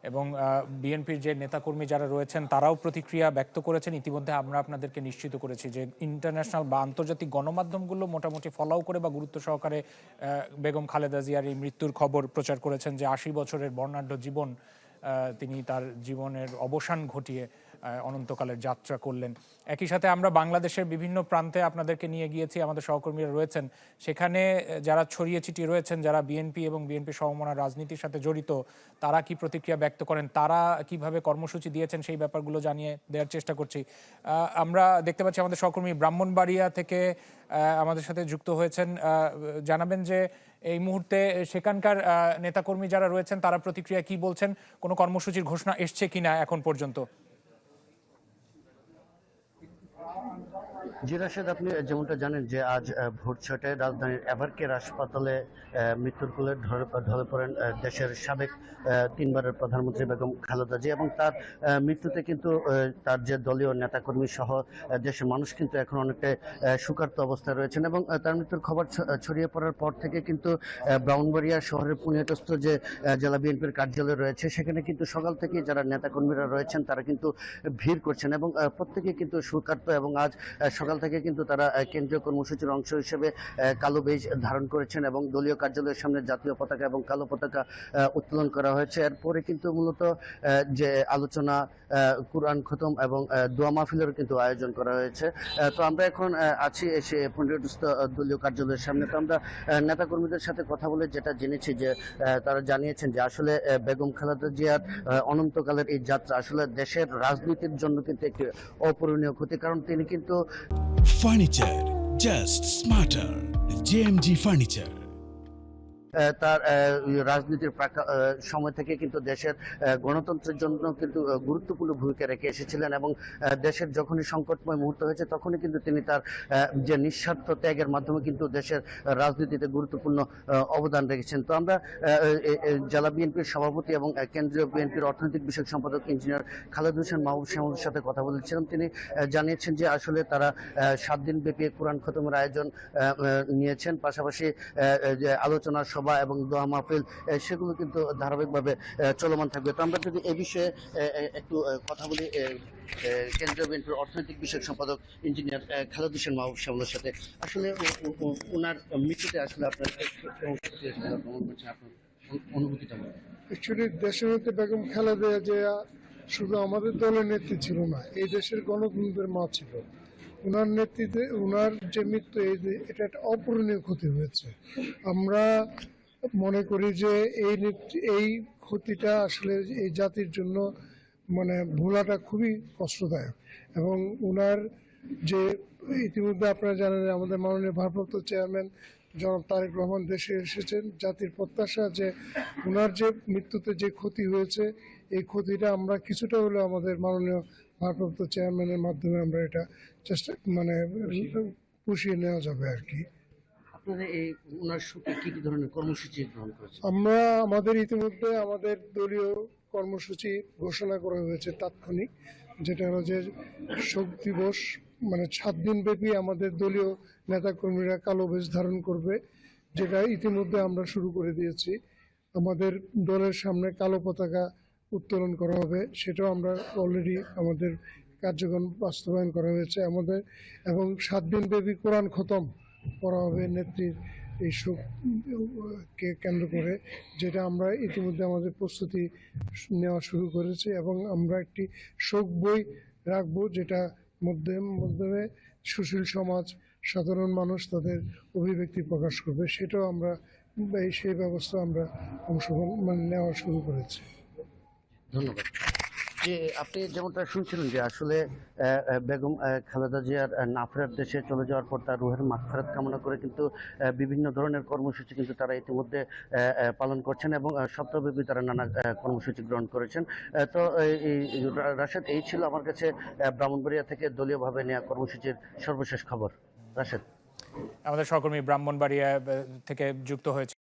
এবং বিএনপির যে নেতাকর্মী যারা রয়েছেন তারাও প্রতিক্রিয়া ব্যক্ত করেছেন। ইতিমধ্যে আমরা আপনাদেরকে নিশ্চিত করেছি যে ইন্টারন্যাশনাল বা আন্তর্জাতিক গণমাধ্যমগুলো মোটামুটি ফলো করে বা গুরুত্ব সহকারে বেগম খালেদা জিয়ার এই মৃত্যুর খবর প্রচার করেছেন যে ৮০ বছরের বর্ণাঢ্য জীবন তিনি তার জীবনের অবসান ঘটিয়ে অনন্তকালের যাত্রা করলেন। একই সাথে আমরা বাংলাদেশের বিভিন্ন প্রান্তে আপনাদেরকে নিয়ে গিয়েছি, আমাদের সহকর্মীরা রয়েছেন সেখানে, যারা ছড়িয়ে ছিটিয়ে রয়েছেন, যারা বিএনপি এবং বিএনপি সমমনা রাজনীতির সাথে জড়িত, তারা কি প্রতিক্রিয়া ব্যক্ত করেন, তারা কিভাবে কর্মসূচি দিয়েছেন, সেই ব্যাপারগুলো জানিয়ে দেওয়ার চেষ্টা করছি। আমরা দেখতে পাচ্ছি আমাদের সহকর্মী ব্রাহ্মণবাড়িয়া থেকে আমাদের সাথে যুক্ত হয়েছেন। জানাবেন যে এই মুহূর্তে সেখানকার নেতাকর্মী যারা রয়েছেন তারা প্রতিক্রিয়া কি বলছেন, কোনো কর্মসূচির ঘোষণা এসছে কিনা এখন পর্যন্ত। জি রাশেদ, আপনি যেমনটা জানেন যে আজ ভোর ৬টায় রাজধানীর এভারকেয়ার হাসপাতালে মৃত্যুর কোলে ঢলে পড়েন দেশের সাবেক তিনবারের প্রধানমন্ত্রী বেগম খালেদা জিয়া, এবং তার মৃত্যুতে কিন্তু তার যে দলীয় নেতাকর্মী সহ দেশের মানুষ কিন্তু এখন অনেকটা শোকার্ত অবস্থায় রয়েছেন। এবং তার মৃত্যুর খবর ছড়িয়ে পড়ার পর থেকে কিন্তু ব্রাহ্মণবাড়িয়া শহরের পুনিয়াটস্থ যে জেলা বিএনপির কার্যালয় রয়েছে সেখানে কিন্তু সকাল থেকে যারা নেতাকর্মীরা রয়েছেন তারা কিন্তু ভিড় করছেন এবং প্রত্যেকে কিন্তু শোকার্ত। এবং আজ সকাল থেকে কিন্তু তারা কেন্দ্রীয় কর্মসূচির অংশ হিসেবে কালো বেজ ধারণ করেছেন এবং দলীয় কার্যালয়ের সামনে জাতীয় পতাকা এবং কালো পতাকা উত্তোলন করা হয়েছে। এরপরে কিন্তু মূলত যে আলোচনা, কুরআন খতম এবং দোয়া মাহফিলের কিন্তু আয়োজন করা হয়েছে। তো আমরা এখন আছি এসে পুনরুদ্ধ দলীয় কার্যালয়ের সামনে। তো আমরা নেতাকর্মীদের সাথে কথা বলে যেটা জেনেছি যে তারা জানিয়েছেন যে আসলে বেগম খালেদা জিয়ার অনন্তকালের এই যাত্রা আসলে দেশের রাজনীতির জন্য কিন্তু একটি অপূরণীয় ক্ষতি, কারণ তিনি কিন্তু Furniture just smarter. JMG Furniture. তার রাজনীতির সময় থেকে কিন্তু দেশের গণতন্ত্রের জন্য কিন্তু গুরুত্বপূর্ণ ভূমিকা রেখে এসেছিলেন এবং দেশের যখনই সংকটময় মুহূর্ত হয়েছে তখনই কিন্তু তিনি তার যে নিঃস্বার্থ ত্যাগের মাধ্যমে কিন্তু দেশের রাজনীতিতে গুরুত্বপূর্ণ অবদান রেখেছেন। তো আমরা জেলা বিএনপির সভাপতি এবং কেন্দ্রীয় বিএনপির অর্থনৈতিক বিষয়ক সম্পাদক ইঞ্জিনিয়ার খালেদ হোসেন মাহবুব সাহেবের সাথে কথা বলেছিলাম। তিনি জানিয়েছেন যে আসলে তারা 7 দিন ব্যাপী কোরআন খতমের আয়োজন নিয়েছেন, পাশাপাশি যে আলোচনা সভা এবং দোয়া মাহফিল সেগুলো কিন্তু ধারাবাহিকভাবে চলমান থাকবে। তো আমরা যদি এই বিষয়ে একটু কথা বলি কেন্দ্রীয় বিএনপির অর্থনৈতিক বিষয়ক সম্পাদক ইঞ্জিনিয়ার খালেদ হোসেন মাহবুব সাহেবের সাথে, আসলে ওনার মৃত্যুতে আসলে আপনার অনুভূতিটা বলেন। অ্যাকচুয়ালি দেশের মধ্যে বেগম খালেদা জিয়া শুধু আমাদের দলের নেত্রী ছিল না, এই দেশের গণতন্ত্রের মা ছিল। ওনার নেতৃত্বে ওনার যে মৃত্যু, এটা একটা অপূরণীয় ক্ষতি হয়েছে। আমরা মনে করি যে এই ক্ষতিটা আসলে এই জাতির জন্য মানে ভোলাটা খুবই কষ্টদায়ক। এবং ওনার যে ইতিমধ্যে আপনারা জানেন আমাদের মাননীয় ভারপ্রাপ্ত চেয়ারম্যান জনাব তারেক রহমান দেশে এসেছেন। জাতির প্রত্যাশা যে ওনার যে মৃত্যুতে যে ক্ষতি হয়েছে এই ক্ষতিটা আমরা কিছুটা হলেও আমাদের মাননীয় ভারপ্রাপ্ত চেয়ারম্যানের মাধ্যমে আমরা এটা চেষ্টা পুষিয়ে নেওয়া যাবে আর কি। আমরা আমাদের ইতিমধ্যে আমাদের দলীয় কর্মসূচি ঘোষণা করা হয়েছে তাৎক্ষণিক, যেটা হলো যে শোক দিবস, মানে 7 দিন ব্যাপী আমাদের দলীয় নেতাকর্মীরা কালো বেশ ধারণ করবে, যেটা ইতিমধ্যে আমরা শুরু করে দিয়েছি। আমাদের দলের সামনে কালো পতাকা উত্তোলন করা হবে, সেটাও আমরা অলরেডি আমাদের কার্যক্রম বাস্তবায়ন করা হয়েছে আমাদের। এবং 7 দিন ব্যাপী কোরআন খতম করা হবে নেত্রীর এই শোককে কেন্দ্র করে, যেটা আমরা ইতিমধ্যে আমাদের প্রস্তুতি নেওয়া শুরু করেছি। এবং আমরা একটি শোক বই রাখবো, যেটা মাধ্যমে সুশীল সমাজ, সাধারণ মানুষ তাদের অভিব্যক্তি প্রকাশ করবে, সেটাও আমরা সেই ব্যবস্থা আমরা অংশগ্রহণ নেওয়া শুরু করেছি। ধন্যবাদ। যে আপনি যেমনটা শুনছিলেন যে আসলে বেগম খালেদা জিয়ার না ফেরার দেশে চলে যাওয়ার পর তার রুহের মাগফিরাত কামনা করে কিন্তু বিভিন্ন ধরনের কর্মসূচি কিন্তু তারা ইতিমধ্যে পালন করছেন এবং সপ্তাহব্যাপী তারা নানা কর্মসূচি গ্রহণ করেছেন। তো রাশেদ, এই ছিল আমার কাছে ব্রাহ্মণবাড়িয়া থেকে দলীয়ভাবে নেওয়া কর্মসূচির সর্বশেষ খবর। রাশেদ, আমাদের সহকর্মী ব্রাহ্মণবাড়িয়া থেকে যুক্ত হয়েছে।